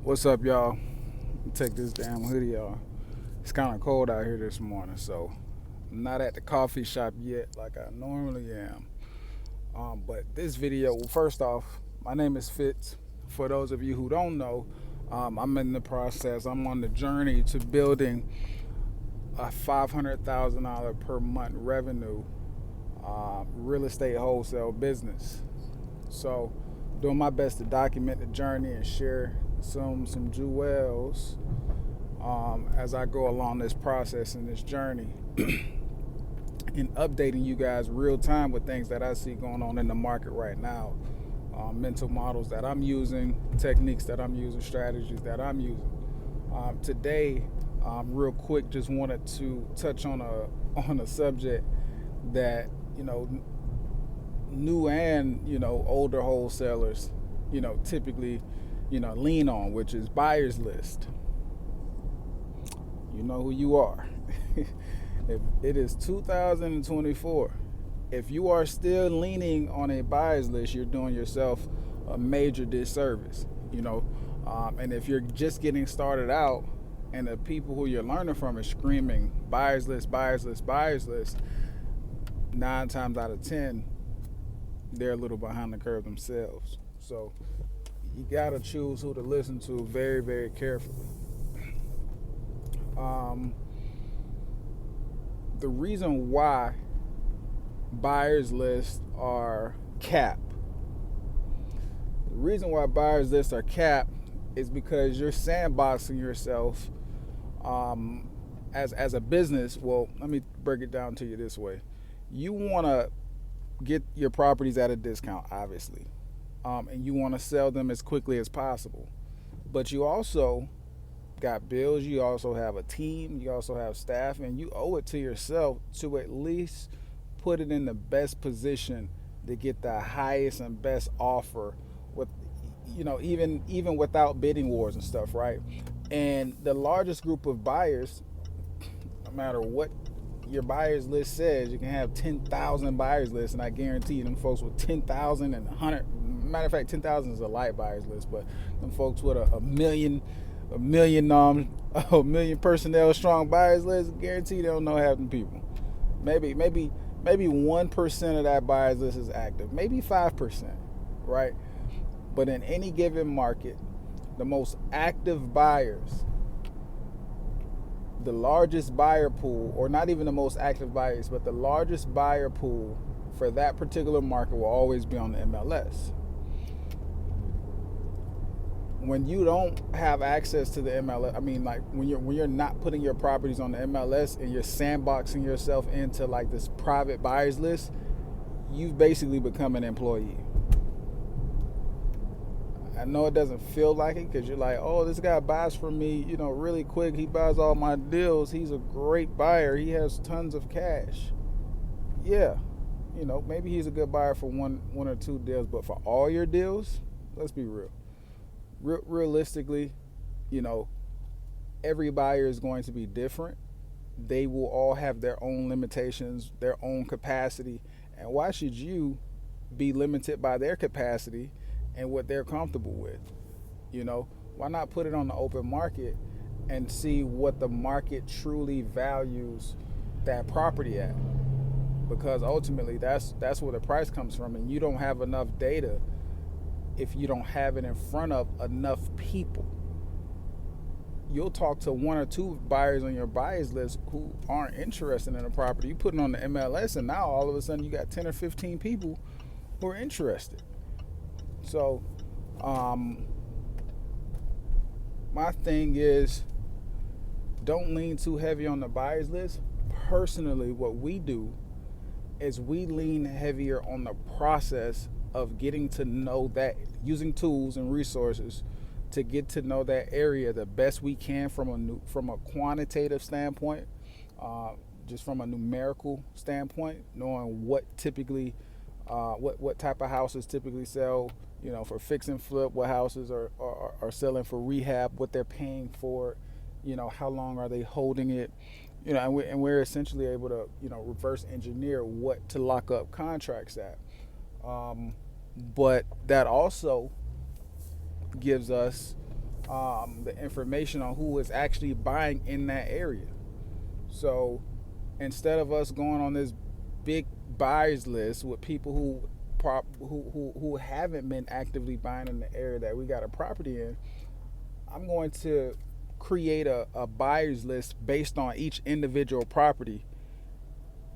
What's up, y'all? Take this damn hoodie off. It's kind of cold out here this morning, so I'm not at the coffee shop yet like I normally am. But this video, well, first off, my name is Fitz. For those of you who don't know, I'm in the process. I'm on the journey to building a $500,000 per month revenue real estate wholesale business. So, doing my best to document the journey and share some jewels as I go along this process and this journey, and updating you guys real time with things that I see going on in the market right now, mental models that I'm using, techniques that I'm using, strategies that I'm using. Today, real quick, just wanted to touch on a subject that new and older wholesalers typically lean on, which is buyer's list. You know who you are. If it is 2024, if you are still leaning on a buyer's list, you're doing yourself a major disservice. And if you're just getting started out and the people who you're learning from are screaming buyer's list, buyer's list, buyer's list, 9 times out of 10 they're a little behind the curve themselves. So you gotta choose who to listen to very, very carefully. The reason why buyers lists are capped. The reason why buyers lists are capped is because you're sandboxing yourself as a business. Well, let me break it down to you this way. You want to get your properties at a discount, obviously, and you want to sell them as quickly as possible. But you also got bills, you also have a team, you also have staff, and you owe it to yourself to at least put it in the best position to get the highest and best offer with even without bidding wars and stuff, right? And the largest group of buyers, no matter what your buyers list says, you can have 10,000 buyers lists, and I guarantee you them folks with 10,000 and 100, matter of fact 10,000 is a light buyers list, but them folks with a million personnel strong buyers list, guarantee they don't know half the people. Maybe 1% of that buyers list is active, maybe 5%, right? But in any given market, the most active buyers, the largest buyer pool, or not even the most active buyers, but the largest buyer pool for that particular market will always be on the MLS. When you don't have access to the MLS, I mean, like when you're not putting your properties on the MLS and you're sandboxing yourself into like this private buyers list, you've basically become an employee. I know it doesn't feel like it because you're like, oh, this guy buys from me, really quick. He buys all my deals. He's a great buyer. He has tons of cash. Yeah, maybe he's a good buyer for one or two deals, but for all your deals, let's be real. Realistically, every buyer is going to be different. They will all have their own limitations, their own capacity. And why should you be limited by their capacity and what they're comfortable with? Why not put it on the open market and see what the market truly values that property at? Because ultimately that's where the price comes from, and you don't have enough data if you don't have it in front of enough people. You'll talk to 1 or 2 buyers on your buyers list who aren't interested in a property. You put it on the MLS, and now all of a sudden you got 10 or 15 people who are interested. So my thing is, don't lean too heavy on the buyers list. Personally, what we do is we lean heavier on the process of getting to know that, using tools and resources to get to know that area the best we can from a quantitative standpoint, just from a numerical standpoint, knowing what typically what type of houses typically sell, for fix and flip, what houses are selling for rehab, what they're paying for it, how long are they holding it, and we're essentially able to reverse engineer what to lock up contracts at. But that also gives us the information on who is actually buying in that area. So instead of us going on this big buyers list with people who haven't been actively buying in the area that we got a property in, I'm going to create a buyers list based on each individual property.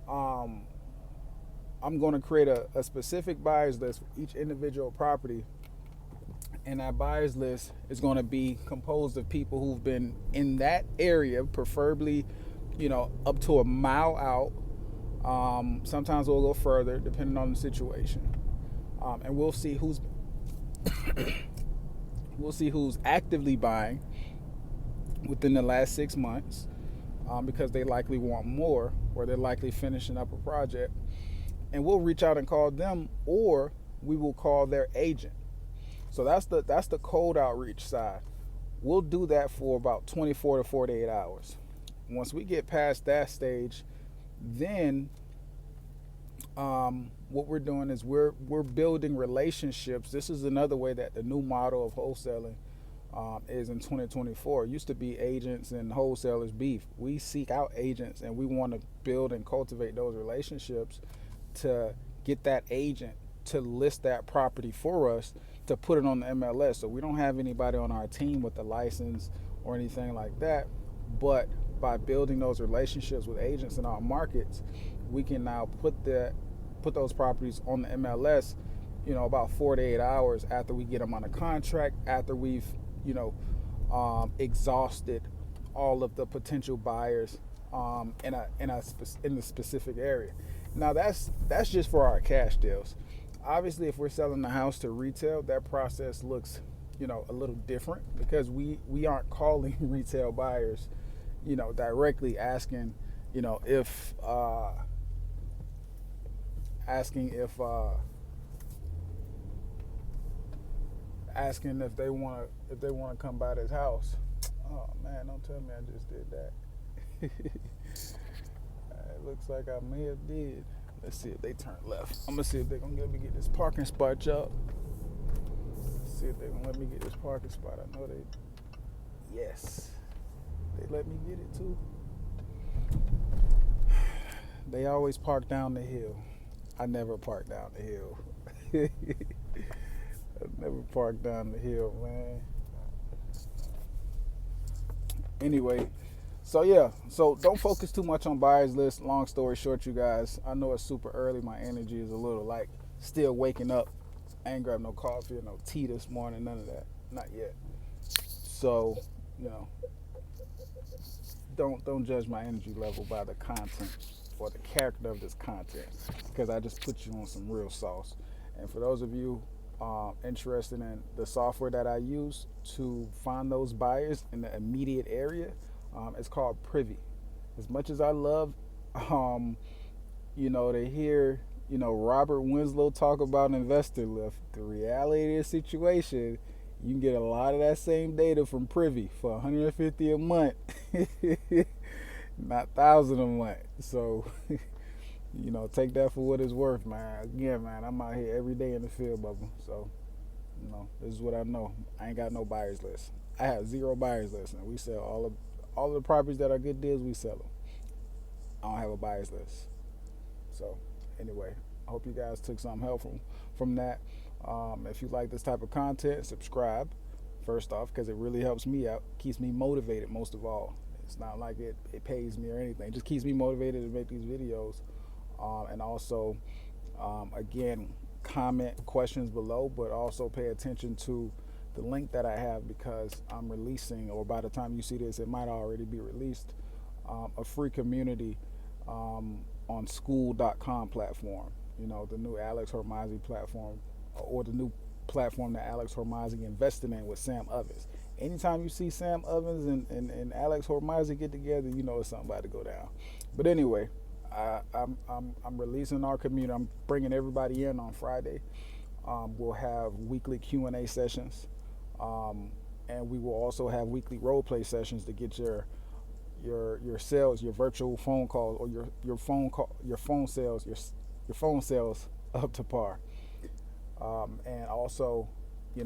Um, I'm going to create a specific buyers list for each individual property, and that buyers list is going to be composed of people who've been in that area, preferably, up to a mile out. Sometimes we'll go further depending on the situation, and we'll see who's actively buying within the last 6 months, because they likely want more or they're likely finishing up a project, and we'll reach out and call them, or we will call their agent. So that's the cold outreach side. We'll do that for about 24 to 48 hours. Once we get past that stage, then what we're doing is we're building relationships. This is another way that the new model of wholesaling is in 2024. It used to be agents and wholesalers beef. We seek out agents and we want to build and cultivate those relationships to get that agent to list that property for us, to put it on the MLS. So we don't have anybody on our team with a license or anything like that, but by building those relationships with agents in our markets, we can now put those properties on the MLS, about 48 hours after we get them on a contract, after we've, exhausted all of the potential buyers in the specific area. Now that's just for our cash deals. Obviously, if we're selling the house to retail, that process looks, a little different, because we aren't calling retail buyers, directly asking, if asking if asking if they want to come by this house. Oh man, don't tell me I just did that. It looks like I may have did. Let's see if they turn left. I'm gonna see if they're gonna let me get this parking spot, y'all. See if they're gonna let me get this parking spot. I know they. Yes, they let me get it too. They always park down the hill. I never park down the hill. I never park down the hill, man. Anyway, so don't focus too much on buyers list. Long story short, you guys, I know it's super early. My energy is a little like still waking up. I ain't grabbed no coffee or no tea this morning, none of that. Not yet. So, don't judge my energy level by the content or the character of this content, because I just put you on some real sauce. And for those of you interested in the software that I use to find those buyers in the immediate area, it's called Privy. As much as I love, to hear, Robert Winslow talk about investor lift, the reality of the situation, you can get a lot of that same data from Privy for $150 a month, not $1,000 a month. So, take that for what it's worth, man. Again, man, I'm out here every day in the field, bubble. So, this is what I know. I ain't got no buyers list. I have 0 buyers list, and we sell all of the properties that are good deals. We sell them. I don't have a buyers list. So, anyway, I hope you guys took some help from that. If you like this type of content, subscribe, first off, because it really helps me out, keeps me motivated most of all. It's not like it pays me or anything. It just keeps me motivated to make these videos. And also, again, comment questions below, but also pay attention to the link that I have, because I'm releasing, or by the time you see this, it might already be released, a free community on Skool.com platform. The new Alex Hormozzi platform, or the new platform that Alex Hormozzi invested in with Sam Ovens. Anytime you see Sam Ovens and Alex Hormozzi get together, it's something about to go down. But anyway, I'm releasing our community. I'm bringing everybody in on Friday. We'll have weekly Q&A sessions, and we will also have weekly role play sessions to get your sales, your virtual phone calls, or your phone sales up to par. And also,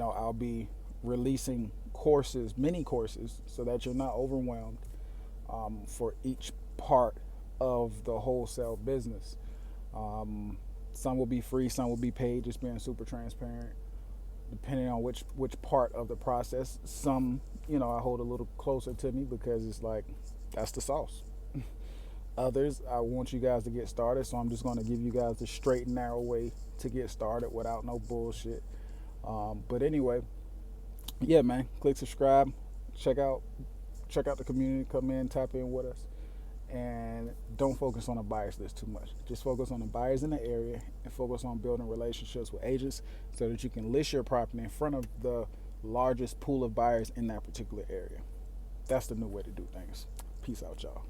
I'll be releasing courses, mini courses, so that you're not overwhelmed for each part of the wholesale business. Some will be free, some will be paid, just being super transparent, depending on which part of the process. Some, I hold a little closer to me because it's like that's the sauce. Others, I want you guys to get started, so I'm just going to give you guys the straight and narrow way to get started without no bullshit. But anyway, yeah, man, click subscribe, check out check out the community, come in, tap in with us, and don't focus on the buyers list too much. Just focus on the buyers in the area and focus on building relationships with agents so that you can list your property in front of the largest pool of buyers in that particular area. That's the new way to do things. Peace out, y'all.